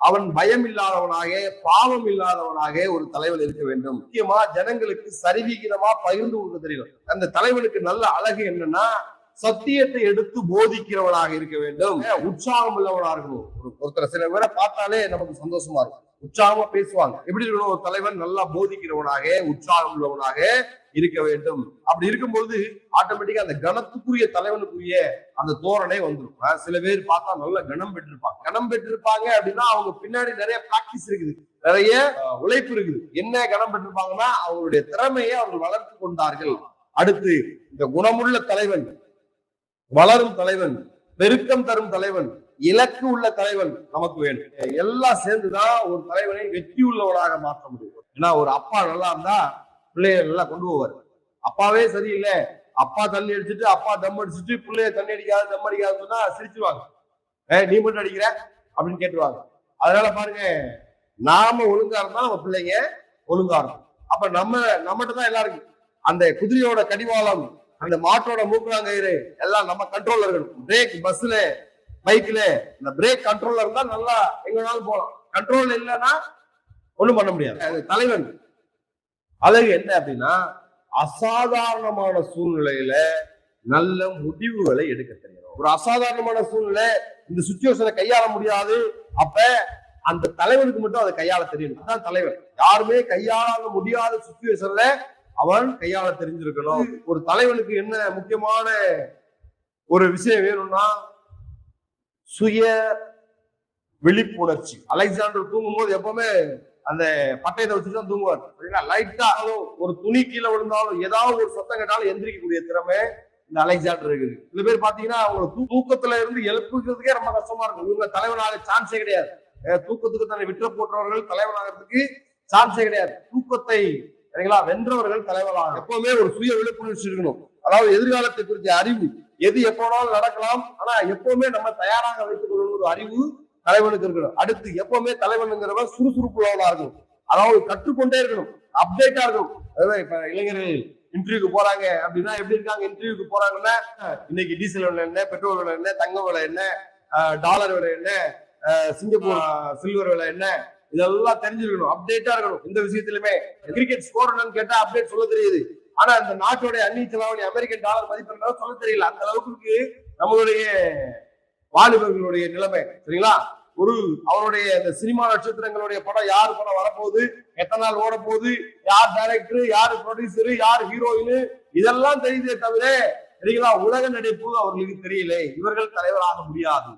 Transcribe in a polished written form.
அவன் பயம் இல்லாதவனாக, பாவம் இல்லாதவனாக ஒரு தலைவன் இருக்க வேண்டும். முக்கியமா ஜனங்களுக்கு சரிவிகிதமா பகிர்ந்து கொடுக்க தெரியணும். அந்த தலைவனுக்கு நல்ல அழகு என்னன்னா, சத்தியத்தை எடுத்து போதிக்கிறவனாக இருக்க வேண்டும். உற்சாகம் உள்ளவனாக இருக்கணும். ஒருத்தர் சில பேரை பார்த்தாலே நமக்கு சந்தோஷமா இருக்கும். உற்சாகமா பேசுவாங்க. எப்படி இருக்கணும்? ஒரு தலைவன் நல்லா போதிக்கிறவனாக, உற்சாகம் உள்ளவனாக இருக்க வேண்டும். அப்படி இருக்கும்போது ஆட்டோமேட்டிக்கா அந்த கணத்துக்குரிய தலைவனுக்குரிய அந்த தோரணை வந்துடும். சில பேர் பார்த்தா நல்ல கணம் பெற்றிருப்பாங்க அப்படின்னா அவங்க பின்னாடி நிறைய பிராக்டிஸ் இருக்குது, நிறைய உழைப்பு இருக்குது. என்ன கணம் பெற்றிருப்பாங்கன்னா அவங்களுடைய திறமையை அவர்கள் வளர்த்து கொண்டார்கள். அடுத்து இந்த குணமுள்ள தலைவன், வளரும் தலைவன், பெருக்கம் தரும் தலைவன், இலக்கு உள்ள தலைவன் நமக்கு வேணும். எல்லாம் சேர்ந்துதான் ஒரு தலைவனை வெற்றி உள்ளவனாக மாற்ற முடியும். ஏன்னா ஒரு அப்பா நல்லா இருந்தா பிள்ளைய நல்லா கொண்டு போவார். அப்பாவே சரியில்லை, அப்பா தண்ணி அடிச்சுட்டு அப்பா தம் அடிச்சுட்டு பிள்ளைய தண்ணி அடிக்காது தம் அடிக்காதுன்னு சொன்னா சிரிச்சுவாங்க. நீ மட்டும் அடிக்கிற அப்படின்னு கேட்டுருவாங்க. அதனால பாருங்க, நாம ஒழுங்கா இருந்தா நம்ம பிள்ளைங்க ஒழுங்கா இருக்கும். அப்ப நம்மகிட்ட தான் எல்லாம் இருக்கு. அந்த குதிரையோட கடிவாளம், அந்த மாட்டோட மூக்குறாங்கயிறு எல்லாம் நம்ம கண்ட்ரோல்ல இருக்கணும். பிரேக் பஸ்ல பைக்ல இந்த பிரேக் கண்ட்ரோல்ல இருந்தா நல்லா எங்க வேணாலும் போகலாம். கண்ட்ரோல் இல்லைன்னா ஒண்ணும் பண்ண முடியாது. தலைவன் அழகு என்ன அப்படின்னா, அசாதாரணமான சூழ்நிலையில நல்ல முடிவுகளை எடுக்க தெரியணும். ஒரு அசாதாரணமான சூழ்நிலை, இந்த சுச்சுவேஷனை கையாள முடியாது, அப்ப அந்த தலைவனுக்கு மட்டும் அதை கையாள தெரியணும். அதான் தலைவன். யாருமே கையாள முடியாத சுச்சுவேஷன்ல அவன் கையாள தெரிஞ்சிருக்கணும். ஒரு தலைவனுக்கு என்ன முக்கியமான ஒரு விஷயம் வேணும்னா, சுய விழிப்புணர்ச்சி. அலெக்சாண்டர் தூங்கும் போது எப்பவுமே அந்த பட்டயத்தை வச்சுதான் தூங்குவார். லைட்டா ஒரு துணி கீழே விழுந்தாலும் ஏதாவது ஒரு சத்தம் கேட்டாலும் எந்திரிக்கக்கூடிய திறமை இந்த அலெக்சாண்டர் இருக்குது. சில பேர் பாத்தீங்கன்னா அவங்க தூக்கத்துல இருந்து எழுப்புறதுக்கே ரொம்ப கஷ்டமா இருக்கும். இவங்க தலைவனாக சான்ஸே கிடையாது. தூக்கத்துக்கு தன்னை விற்ற போற்றவர்கள் தலைவனாகிறதுக்கு சான்ஸே கிடையாது. தூக்கத்தை வென்றவர்கள் தலைவனாக. எப்பவுமே ஒரு சுய விழிப்புணர்ச்சி இருக்கணும். அதாவது எதிர்காலத்தை குறித்த அறிவு, எது எப்போனாலும் நடக்கலாம், ஆனா எப்பவுமே நம்ம தயாராக வைத்துக் கொள்ளணும் ஒரு அறிவு தலைவனுக்கு இருக்கணும். அடுத்து எப்பவுமே தலைவனுங்கிறவன் சுறுசுறுப்புள்ளவனா இருக்கணும். அதாவது கற்றுக்கொண்டே இருக்கணும், அப்டேட்டா இருக்கணும். இப்ப இளைஞர்கள் இன்டர்வியூக்கு போறாங்க அப்படின்னா எப்படி இருக்காங்க? இன்டர்வியூக்கு போறாங்கன்னா இன்னைக்கு டீசல் விலை என்ன, பெட்ரோல் விலை என்ன, தங்க விலை என்ன, டாலர் விலை என்ன, சிங்கப்பூர் சில்வர் விலை என்ன, இதெல்லாம் தெரிஞ்சிருக்கணும், அப்டேட்டா இருக்கணும். இந்த விஷயத்திலுமே கிரிக்கெட் ஸ்கோர் என்னன்னு கேட்டா அப்டேட் சொல்ல தெரியுது. ஆனா இந்த நாட்டோட அந்நிய செலாவணி அமெரிக்கன் டாலர் மதிப்பு சொல்ல தெரியல. அந்த அளவுக்கு நம்மளுடைய வாலிபர்களுடைய நிலைமை. சரிங்களா? அவருடைய இந்த சினிமா நட்சத்திரங்களுடைய படம், யாரு படம் வரப்போகுது, எத்தனை நாள் ஓட போகுது, யார் டைரக்டர், யாரு ப்ரொடியூசரு, யார் ஹீரோயின், இதெல்லாம் தெரியுதே தவிர சரிங்களா உலக நடிப்பு அவர்களுக்கு தெரியல. இவர்கள் தலைவராக முடியாது.